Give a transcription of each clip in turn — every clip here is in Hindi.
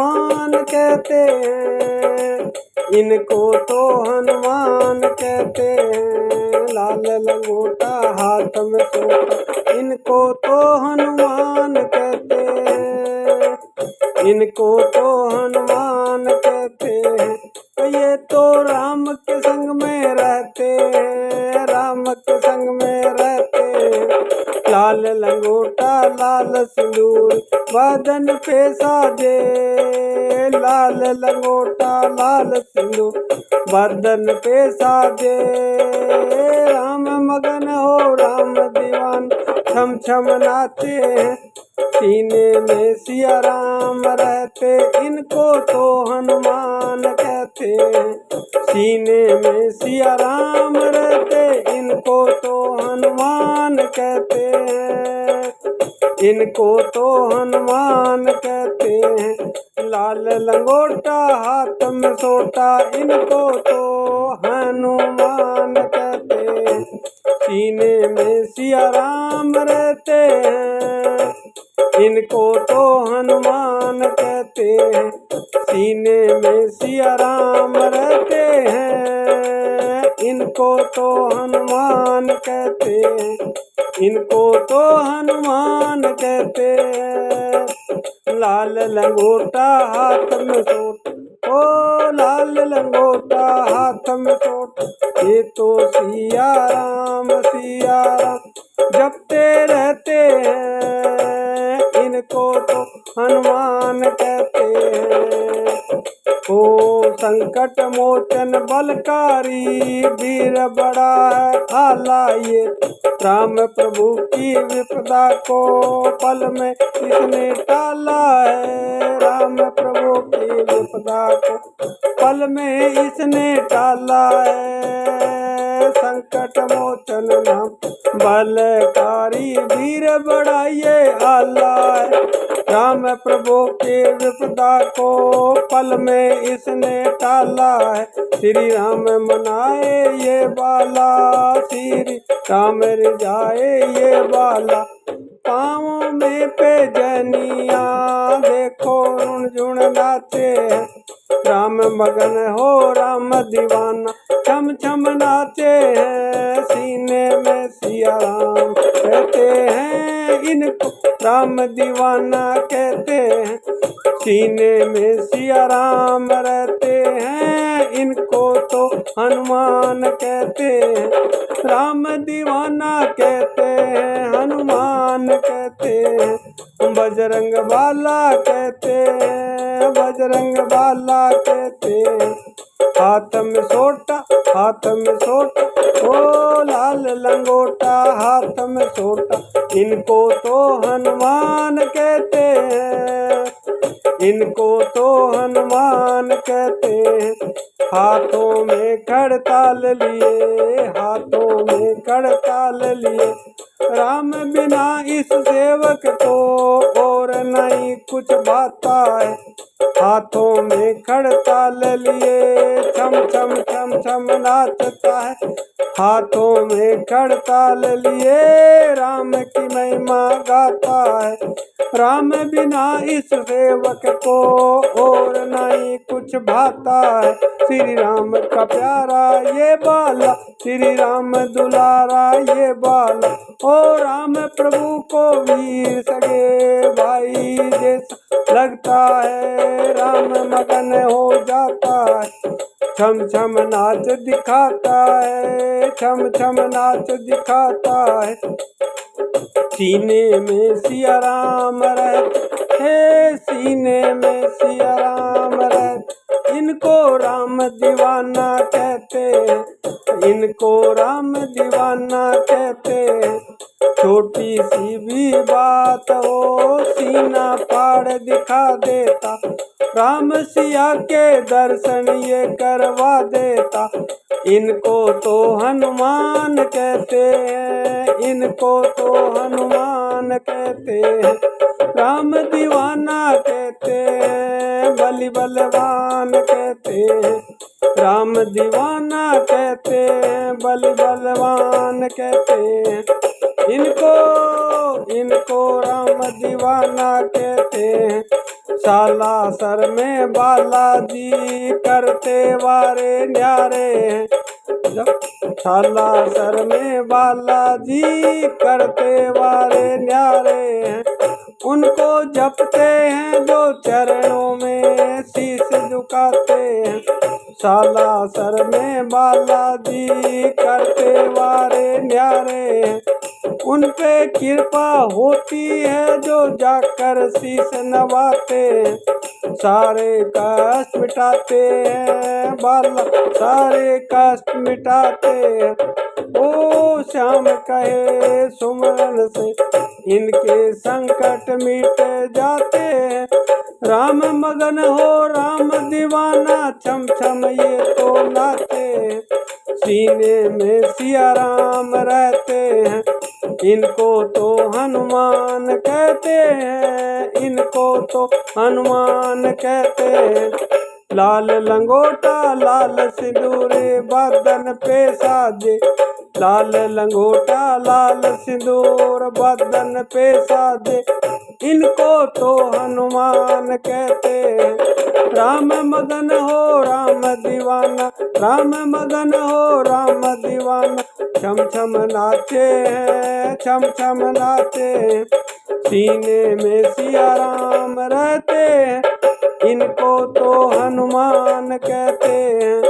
हनुमान कहते हैं, इनको तो हनुमान कहते हैं। लाल लंगोटा हाथ में सोटा, इनको तो हनुमान कहते हैं, इनको तो हनुमान कहते हैं। ये तो राम के संग में रहते हैं, राम के संग में रहते हैं। लाल लंगोटा लाल सिंदूर बदन पे साजे, लाल लंगोटा लाल सिंदूर बदन पे साजे। राम मगन हो राम दीवान छम छम नाचे हैं, सीने में सिया राम रहते, इनको तो हनुमान कहते हैं। सीने में सिया राम रहते, इनको तो हनुमान कहते हैं, इनको तो हनुमान कहते हैं। लाल लंगोटा हाथ में सोटा, इनको तो हनुमान कहते हैं। सीने में सिया राम रहते हैं, इनको तो हनुमान कहते हैं। सीने में सिया राम रहते हैं, इनको तो हनुमान कहते हैं, इनको तो हनुमान कहते हैं। लाल लंगोटा हाथ में सोट, ओ लाल लंगोटा हाथ में सोट, ये तो सिया राम जपते रहते हैं, इनको तो हनुमान कहते हैं। ओ संकट मोचन बलकारी वीर बड़ा है आला, ये राम प्रभु की विपदा को पल में इसने टाला है। राम प्रभु की विपदा को पल में इसने टाला है। संकट मोचन नाम बलकारी वीर बड़ा ये आला है। राम प्रभु की विपदा को पल में इसने टाला है। श्री राम मनाए ये बाला, श्री राम रिझाए ये बाला। पाँव में पे जनिया देखो रुण झुण नाचे हैं, राम मगन हो राम दीवाना छम छम नाचे हैं। सीने में सिया राम कहते हैं, इनको राम दीवाना कहते हैं। सीने में सिया राम रहते हैं, इनको तो हनुमान कहते हैं। राम दीवाना कहते हैं, हनुमान कहते हैं। बजरंग बाला कहते हैं, बजरंग बाला कहते हैं। हाथ में सोटा, हाथ में सोटा, ओ लाल लंगोटा हाथ में सोटा, इनको तो हनुमान कहते हैं, इनको तो हनुमान कहते हैं। हाथों में खड़ताल लिए, हाथों में खड़ताल लिए, राम बिना इस सेवक को और नहीं कुछ भाता है। हाथों में खड़ताल लिए छम छम छम छम नाचता है। हाथों में खड़ताल लिए राम की महिमा गाता है। राम बिना इस सेवक को और नहीं कुछ भाता है। श्री राम का प्यारा ये बाला, श्री राम दुलारा ये बाला। ओ राम प्रभु को वीर सगे भाई जैसा लगता है, राम मगन हो जाता है। छम छम नाच दिखाता है, छम छम नाच दिखाता है। सीने में सिया राम रहते, सीने में सिया राम रहते, इनको राम दीवाना कहते हैं, इनको राम दीवाना कहते हैं। छोटी सी भी बात हो सीना फाड़ दिखा देता, राम सिया के दर्शन ये करवा देता। इनको तो हनुमान कहते हैं, इनको तो हनुमान कहते हैं। राम दीवाना कहते हैं, बलि बलवान कहते हैं। राम दीवाना कहते हैं, बलि बलवान कहते हैं। इनको इनको राम दीवाना कहते हैं। सालासर में बालाजी करते वारे न्यारे हैं। सालासर में बालाजी करते वारे न्यारे हैं। उनको जपते हैं जो चरणों में शीश झुकाते हैं। सालासर में बालाजी करते वारे न्यारे हैं। उन पे कृपा होती है जो जाकर शीश नवाते हैं। सारे कष्ट मिटाते हैं बाला, सारे कष्ट मिटाते हैं। ओ श्याम कहे सुमरन से इनके संकट मिट जाते हैं। राम मगन हो राम दीवाना, छम छम ये तो नाचे। सीने में सिया राम रहते हैं, इनको तो हनुमान कहते हैं, इनको तो हनुमान कहते हैं। लाल लंगोटा लाल सिंदूरे बदन पे साजे। लाल लंगोटा लाल सिंदूर बदन पे साजे, इनको तो हनुमान कहते हैं। राम मगन हो राम दीवाना, राम मगन हो राम दीवाना, छम छम नाचे हैं, छम छम नाचे हैं। सीने में सिया राम रहते हैं, इनको तो हनुमान कहते हैं,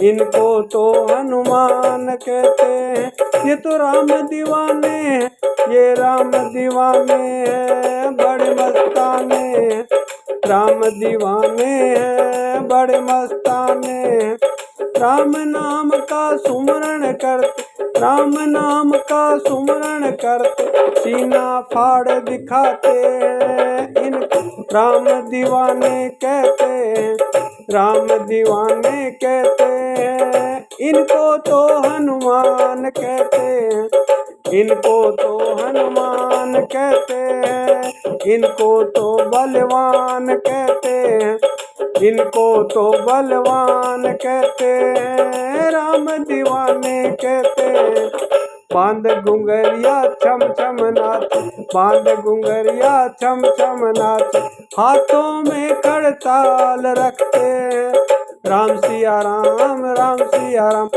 इनको तो हनुमान कहते हैं। ये तो राम दीवाने हैं, ये राम दीवाने हैं, बड़े मस्ताने हैं। राम दीवाने हैं, बड़े मस्ताने हैं। राम नाम का सुमरण करते, राम नाम का सुमरण करते, सीना फाड़ दिखाते हैं। इनको राम दीवाने कहते हैं, राम दीवाने कहते हैं। इनको तो हनुमान कहते हैं, इनको तो हनुमान कहते हैं। इनको तो बलवान कहते हैं, इनको तो बलवान कहते हैं। राम दीवाने कहते हैं। बांध घुंघरिया छम छम नाच, बांध घुंघरिया छम छम नाच, हाथों में करताल रखते हैं। राम सिया राम, राम सिया राम,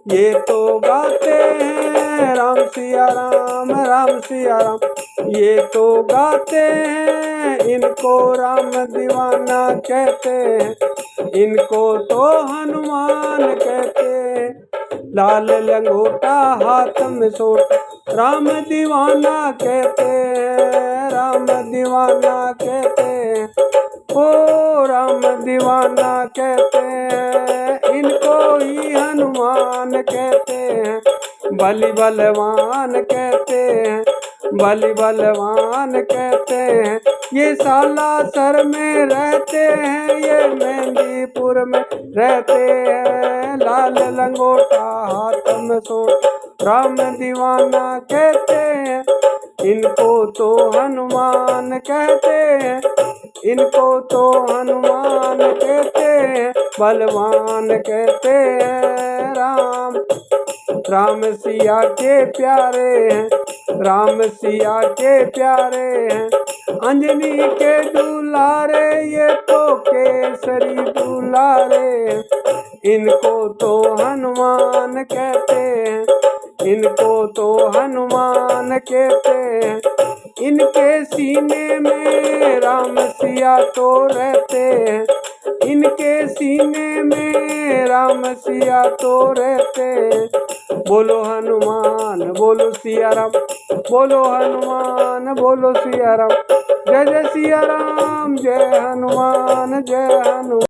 ये तो गाते हैं। राम सिया राम, राम सिया राम, ये तो गाते हैं। इनको राम दीवाना कहते हैं, इनको तो हनुमान कहते हैं। लाल लंगोटा हाथ में सोटा, राम दीवाना कहते हैं, राम दीवाना कहते हैं। ओ राम दीवाना कहते हैं, इनको ही हनुमान कहते हैं। बलि बलवान कहते हैं, बलि बलवान कहते हैं। ये सालासर में रहते हैं, ये मेहंदीपुर में रहते हैं। लाल लंगोटा हाथ में सोटा, राम दीवाना कहते हैं। इनको तो हनुमान कहते हैं, इनको तो हनुमान कहते हैं, बलवान कहते हैं। राम राम सिया के प्यारे हैं, राम सिया के प्यारे हैं। अंजनी के दुलारे, ये तो केसरी दुलारे। इनको तो हनुमान कहते हैं, इनको तो हनुमान कहते हैं। इनके सीने में राम सिया तो रहते हैं, इनके सीने में राम सिया तो रहते हैं। बोलो हनुमान बोलो सिया राम, बोलो हनुमान बोलो सिया राम। जय जय सिया राम, जय हनुमान जय हनुमान।